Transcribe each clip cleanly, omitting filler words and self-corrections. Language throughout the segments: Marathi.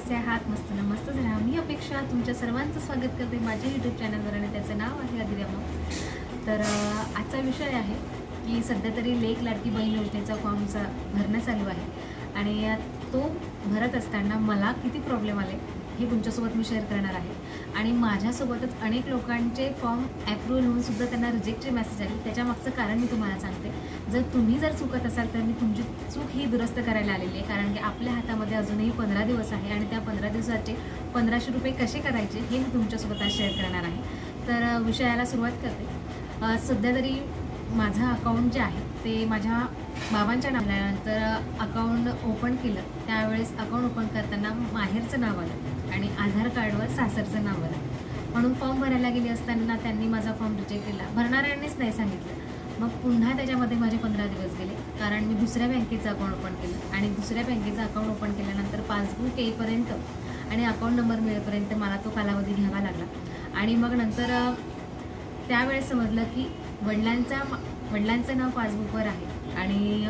कसे आहात? मस्त ना मस्त झाला। मी अपेक्षा तुमच्या सर्वांचं स्वागत करते माझ्या यूट्यूब चॅनलवर आणि त्याचं नाव आहे अधिरामा। तर आजचा विषय आहे की सध्या तरी लेक लाडकी बहीण योजनेचा फॉर्मचा भरणं चालू आहे आणि तो भरत असताना मला किती प्रॉब्लेम आले हे तुमच्यासोबत मी शेअर करणार आहे। आणि माझ्यासोबतच अनेक लोकांचे फॉर्म ॲप्रूव्हल होऊन सुद्धा त्यांना रिजेक्टचे मेसेज आले, त्याच्यामागचं कारण मी तुम्हाला सांगते। जर तुम्ही चुकत असाल तर मी तुमची चूक ही दुरुस्त करायला आलेली आहे, कारण की आपल्या हातामध्ये अजूनही 15 दिवस आहे आणि त्या 15 दिवसाचे 1500 रुपये कसे करायचे हे मी तुमच्यासोबत आज शेअर करणार आहे। तर विषयाला सुरुवात करते। सध्या तरी माझं अकाउंट जे आहे ते माझ्या बाबांच्या नावानंतर अकाउंट ओपन केलं, त्यावेळेस अकाउंट ओपन करताना माहेरचं नाव आलं आणि आधार कार्डवर सासरचं नाव आलं, म्हणून फॉर्म भरायला गेली असताना त्यांनी माझा फॉर्म रिजेक्ट केला। भरणाऱ्यांनीच नाही सांगितलं। मग पुन्हा त्याच्यामध्ये माझे 15 दिवस गेले, कारण मी दुसऱ्या बँकेचं अकाउंट ओपन केलं आणि दुसऱ्या बँकेचं अकाउंट ओपन केल्यानंतर पासबुक येईपर्यंत आणि अकाउंट नंबर मिळेपर्यंत मला तो कालावधी घ्यावा लागला। आणि मग नंतर त्यावेळेस समजलं की वडिलांचं नाव पासबुकवर आहे आणि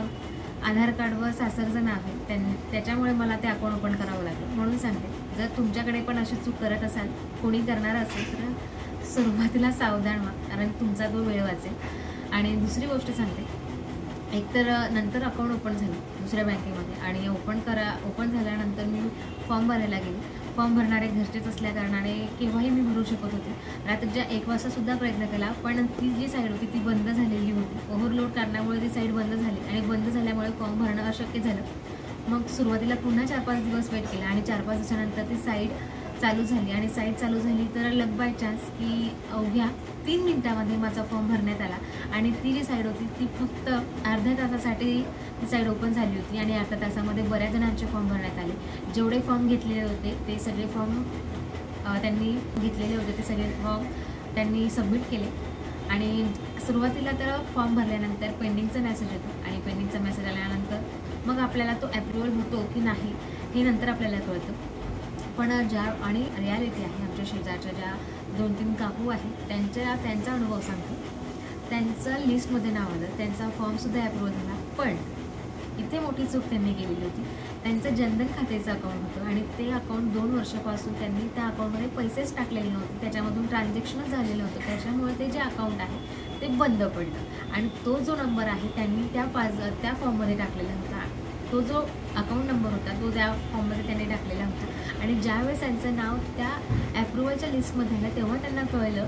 आधार कार्डवर सासरचं नाव आहे, त्याच्यामुळे मला ते अकाउंट ओपन करावं लागलं। म्हणून सांगते, जर तुमच्याकडे पण अशी चूक करत असाल, कोणी करणार असेल तर सुरुवातीला सावधान व्हा, कारण तुमचा तो वेळ वाचेल। आणि दुसरी गोष्ट सांगते, एकतर नंतर अकाउंट ओपन झालं दुसऱ्या बँकेमध्ये आणि ओपन झाल्यानंतर मी फॉर्म भरायला गेले। फॉर्म भरणारे घरचेच असल्या कारणाने केव्हाही मी भरू शकत होते। रात्रीच्या 1 वाजतासुद्धा प्रयत्न केला, पण ती जी साईड होती ती बंद झालेली होती। ओव्हरलोड कारणामुळे ती साईड बंद झाली आणि बंद झाल्यामुळे फॉर्म भरणं अशक्य झालं। मग सुरुवातीला पुन्हा 4-5 दिवस वेट केला आणि 4-5 दिवसानंतर ती साईड चालू झाली आणि साईड चालू झाली तर लक बाय चान्स की अवघ्या 3 मिनिटामध्ये माझा फॉर्म भरण्यात आला आणि ती जी साईड होती ती फक्त अर्ध्या तासासाठी ती साईड ओपन झाली होती आणि अर्ध्या तासामध्ये बऱ्याच जणांचे फॉर्म भरण्यात आले। जेवढे फॉर्म घेतलेले होते ते सगळे फॉर्म त्यांनी घेतलेले होते ते सगळे फॉर्म त्यांनी सबमिट केले। आणि सुरुवातीला तर फॉर्म भरल्यानंतर पेंडिंगचा मेसेज येतो आणि पेंडिंगचा मेसेज आल्यानंतर मग आपल्याला तो ॲप्रूव्हल होतो की नाही हे नंतर आपल्याला कळतं। पण आणि रियालिटी आहे, आमच्या शेजारच्या ज्या 2-3 काकू आहेत त्यांचा अनुभव सांगतो। त्यांचं लिस्टमध्ये नाव आलं, त्यांचा फॉर्मसुद्धा ॲप्रूव्हल झाला, पण इथे मोठी चूक त्यांनी केलेली होती। त्यांचं जनधन खात्याचं अकाउंट होतं आणि ते अकाउंट 2 वर्षापासून त्यांनी त्या अकाउंटमध्ये पैसेच टाकलेले नव्हते, त्याच्यामधून ट्रान्झॅक्शनच झालेलं होतं, त्याच्यामुळे ते जे अकाउंट आहे ते बंद पडलं। आणि तो जो नंबर आहे त्यांनी त्या फॉर्ममध्ये टाकलेला होता, तो जो अकाउंट नंबर होता तो त्या फॉर्ममध्ये त्यांनी टाकलेला होता। आणि ज्यावेळेस त्यांचं नाव त्या ॲप्रूव्हलच्या लिस्टमध्ये आलं तेव्हा त्यांना कळलं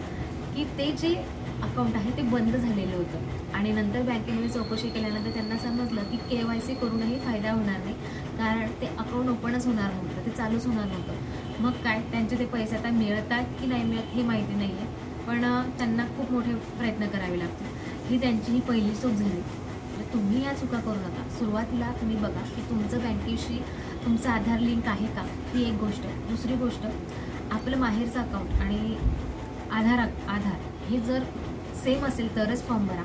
की ते जे अकाउंट आहे ते बंद झालेलं होतं। आणि नंतर बँकेमध्ये चौकशी केल्यानंतर त्यांना समजलं की KYC करूनही फायदा होणार नाही, कारण ते अकाउंट ओपनच होणार नव्हतं, ते चालूच होणार नव्हतं। मग काय, त्यांचे ते पैसे आता मिळतात की नाही मिळत हे माहिती नाही आहे, पण त्यांना खूप मोठे प्रयत्न करावे लागतील। ही त्यांची पहिली चूक झाली। तुम्ही या चुका करू नका। सुरुवातीला तुम्ही बघा की तुमचं बँकेशी तुमचं आधार लिंक आहे का, ही एक गोष्ट। दुसरी गोष्ट, आपलं माहेरचं अकाउंट आणि आधार हे जर सेम असेल तरच फॉर्म भरा।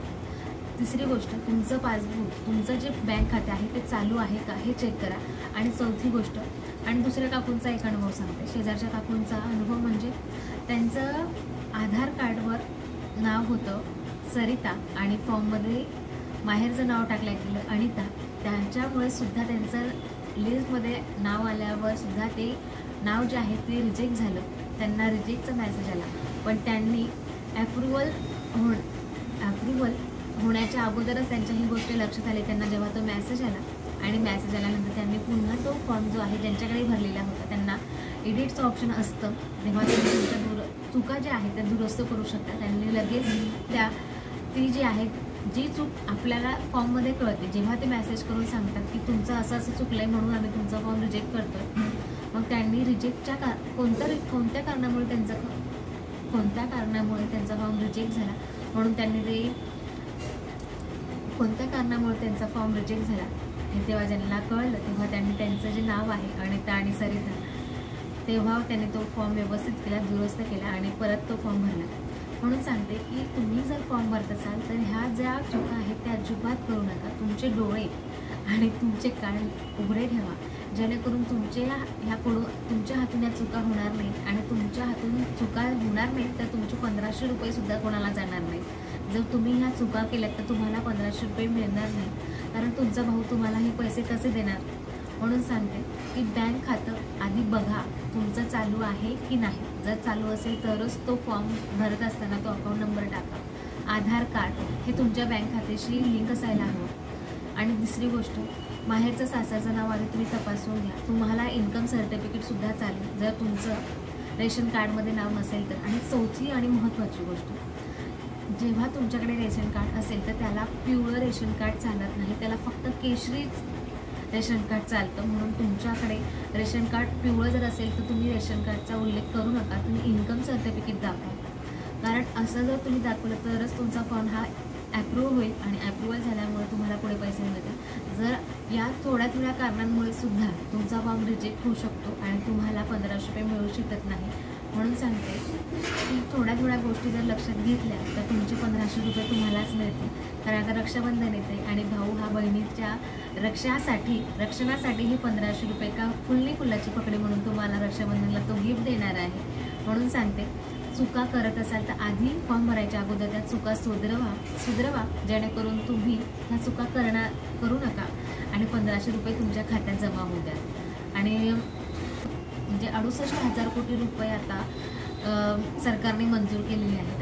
तिसरी गोष्ट, तुमचं पासबुक, तुमचं जे बँक खाते आहे ते चालू आहे का हे चेक करा। आणि चौथी गोष्ट, आणि दुसऱ्या काकूंचा एक अनुभव सांगते। शेजारच्या काकूंचा अनुभव म्हणजे त्यांचं आधार कार्डवर नाव होतं सरिता आणि फॉर्ममध्ये माहेरचं नाव टाकलं गेलं अनिता, त्यांच्यामुळे सुद्धा त्यांचं लिस्टमध्ये नाव आल्यावर सुद्धा ते नाव जे आहे ते रिजेक्ट झालं, त्यांना रिजेक्टचा मेसेज आला। पण त्यांनी ॲप्रूव्हल होण्याच्या अगोदरच त्यांच्या ही गोष्ट लक्षात आली। त्यांना जेव्हा तो मेसेज आला आणि मेसेज आल्यानंतर त्यांनी पुन्हा तो फॉर्म जो आहे ज्यांच्याकडे भरलेला होता त्यांना एडिटचं ऑप्शन असतं, तेव्हा तुम्ही तुमच्या चुका ज्या आहेत त्या दुरुस्त करू शकता। त्यांनी लगेच ती जी आहे जी चूक आपल्याला फॉर्ममध्ये कळते, जेव्हा ते मेसेज करून सांगतात की तुमचं असं चुकलं आहे म्हणून आम्ही तुमचा फॉर्म रिजेक्ट करतो आहे, मग त्यांनी रिजेक्टच्या कोणत्या कारणामुळे त्यांचा फॉर्म रिजेक्ट झाला, म्हणून त्यांनी कोणत्या कारणामुळे त्यांचा फॉर्म रिजेक्ट झाला हे तेव्हा ज्यांना कळलं तेव्हा त्यांनी त्यांचं जे नाव आहे अनिता आणि सरिता, तेव्हा त्यांनी तो फॉर्म व्यवस्थित केला, दुरुस्त केला आणि परत तो फॉर्म भरला। म्हणून सांगते की तुम्ही जर फॉर्म भरत असाल तर ह्या ज्या चुका आहेत त्या अजिबात करू नका। तुमचे डोळे आणि तुमचे कान उघडे ठेवा, जेणेकरून तुमच्या हातून या चुका होणार नाहीत आणि तुमच्या हातून चुका होणार नाहीत तर तुमचे 1500 रुपयेसुद्धा कोणाला जाणार नाहीत। जर तुम्ही ह्या चुका केल्यात तर तुम्हाला 1500 रुपये मिळणार नाही, कारण तुमचा भाऊ तुम्हाला हे पैसे कसे देणार। म्हणून सांगते की बँक खातं आधी बघा तुमचं चालू आहे की नाही. जर चालू असेल तरच तो फॉर्म भरत असताना तो अकाउंट नंबर टाका. आधार कार्ड हे तुमच्या बँक खात्याशी लिंक असायला हवं. आणि दुसरी गोष्ट, माहेरचं सासरचं नाव आधी तुम्ही तपासून घ्या. तुम्हाला इन्कम सर्टिफिकेटसुद्धा चालेल जर तुमचं रेशन कार्डमध्ये नाव नसेल तर. आणि चौथी आणि महत्त्वाची गोष्ट, जेव्हा तुमच्याकडे रेशन कार्ड असेल तर त्याला पिवळं रेशन कार्ड चालत नाही, त्याला फक्त केशरी रेशन कार्ड चालतं. म्हणून तुमच्याकडे रेशन कार्ड पिवळं जर असेल तर तुम्ही रेशन कार्डचा उल्लेख करू नका, तुम्ही इन्कम सर्टिफिकेट दाखवा. कारण असं जर तुम्ही दाखवलं तरच तुमचा फॉर्म हा ॲप्रूव्ह होईल आणि ॲप्रूव्हल झाल्यामुळे तुम्हाला पुढे पैसे मिळतील. जर या थोड्या कारणांमुळे सुद्धा तुमचा फॉर्म रिजेक्ट होऊ शकतो आणि तुम्हाला 1500 रुपये मिळू शकत नाही. म्हणून सांगते की थोड्या गोष्टी जर लक्षात घेतल्या तर तुमचे 1500 रुपये तुम्हालाच मिळतील. कारण आता रक्षाबंधन येते आणि भाऊ हा बहिणीच्या रक्षणासाठी हे 1500 रुपये का फुलाची पकडी म्हणून तुम्हाला रक्षाबंधनला तो गिफ्ट देणार आहे. म्हणून सांगते, चुका करत असाल तर आधी फॉर्म भरायच्या अगोदर त्या चुका सुधरवा जेणेकरून तुम्ही ह्या चुका करू नका आणि 1500 रुपये तुमच्या खात्यात जमा होऊ द्या. आणि म्हणजे 68,000 कोटी रुपये आता सरकारने मंजूर केलेले आहेत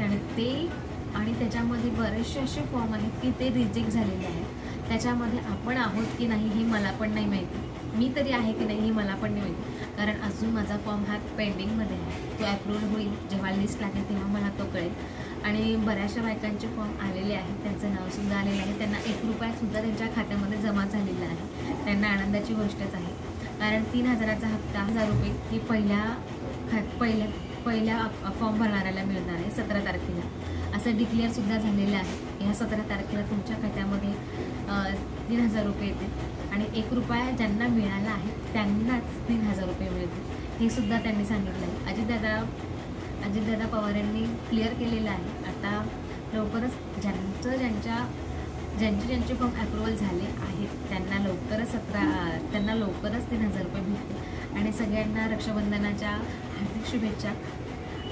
आणि त्याच्यामध्ये बरेचसे असे फॉर्म आहेत की ते रिजेक्ट झालेले आहेत. त्याच्यामध्ये आपण आहोत की नाही हे मला पण नाही माहिती, मी तरी आहे की नाही हे मला पण नाही माहिती. कारण अजून माझा फॉर्म हा पेंडिंगमध्ये आहे. तो ॲप्रूव्ह होईल, जेव्हा लिस्ट लागेल तेव्हा मला तो कळेल. आणि बऱ्याचशा बायकांचे फॉर्म आलेले आहेत, त्यांचं नावसुद्धा आलेलं आहे, त्यांना 1 रुपयासुद्धा त्यांच्या खात्यामध्ये जमा झालेला आहे. त्यांना आनंदाची गोष्टच आहे. कारण 3000चा हप्ता 1000 रुपये ही पहिल्या फॉर्म भरणाऱ्याला मिळणार आहे 17 तारखेला. असं डिक्लेअरसुद्धा झालेलं आहे. ह्या 17 तारखेला तुमच्या खात्यामध्ये 3000 रुपये येतील आणि 1 रुपया ज्यांना मिळाला आहे त्यांनाच 3000 रुपये मिळतील, हे सुद्धा त्यांनी सांगितलं आहे. अजितदादा पवार यांनी क्लिअर केलेलं आहे. आता लवकरच ज्यांचे फॉर्म ॲप्रुव्हल झाले आहेत त्यांना लवकरच 3000 रुपये भेटतील. आणि सगळ्यांना रक्षाबंधनाच्या हार्दिक शुभेच्छा.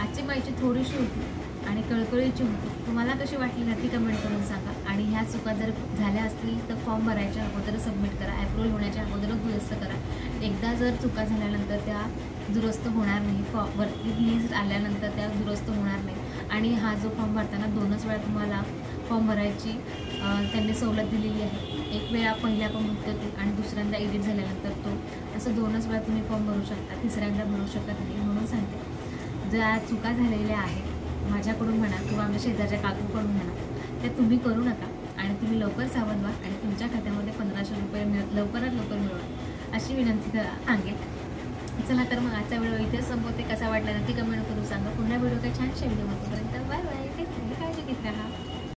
आजची माहिती थोडीशी होती आणि कळकळीची होती. तुम्हाला कशी वाटली नक्की कमेंट करून सांगा. आणि ह्या चुका जर झाल्या असतील तर फॉर्म भरायच्या अगोदर सबमिट करा, ॲप्रुव्हल होण्याच्या अगोदरच दुरुस्त करा. एकदा जर चुका झाल्यानंतर त्या दुरुस्त होणार नाही, वरती लिस्ट आल्यानंतर त्या दुरुस्त होणार नाही. आणि हा जो फॉर्म भरताना 2च वेळा तुम्हाला फॉर्म भरायची त्यांनी सवलत दिलेली आहे. एक वेळा पहिल्या पण होते आणि दुसऱ्यांदा एडिट झाल्यानंतर तो, असं 2च वेळा तुम्ही फॉर्म भरू शकता, तिसऱ्यांदा भरू शकत नाही. म्हणून सांगते, ज्या चुका झालेल्या आहेत माझ्याकडून म्हणा किंवा आमच्या शेजारच्या काकूकडून म्हणा, त्या तुम्ही करू नका आणि तुम्ही लवकर सावध व्हा आणि तुमच्या खात्यामध्ये 1500 रुपये लवकरात लवकर मिळवा अशी विनंती सांगेल. चला तर मग आजचा व्हिडिओ इथेच संपवते. कसा वाटला नक्की कमेंट करून सांगा. पुन्हा व्हिडिओ काय छानशा व्हिडिओ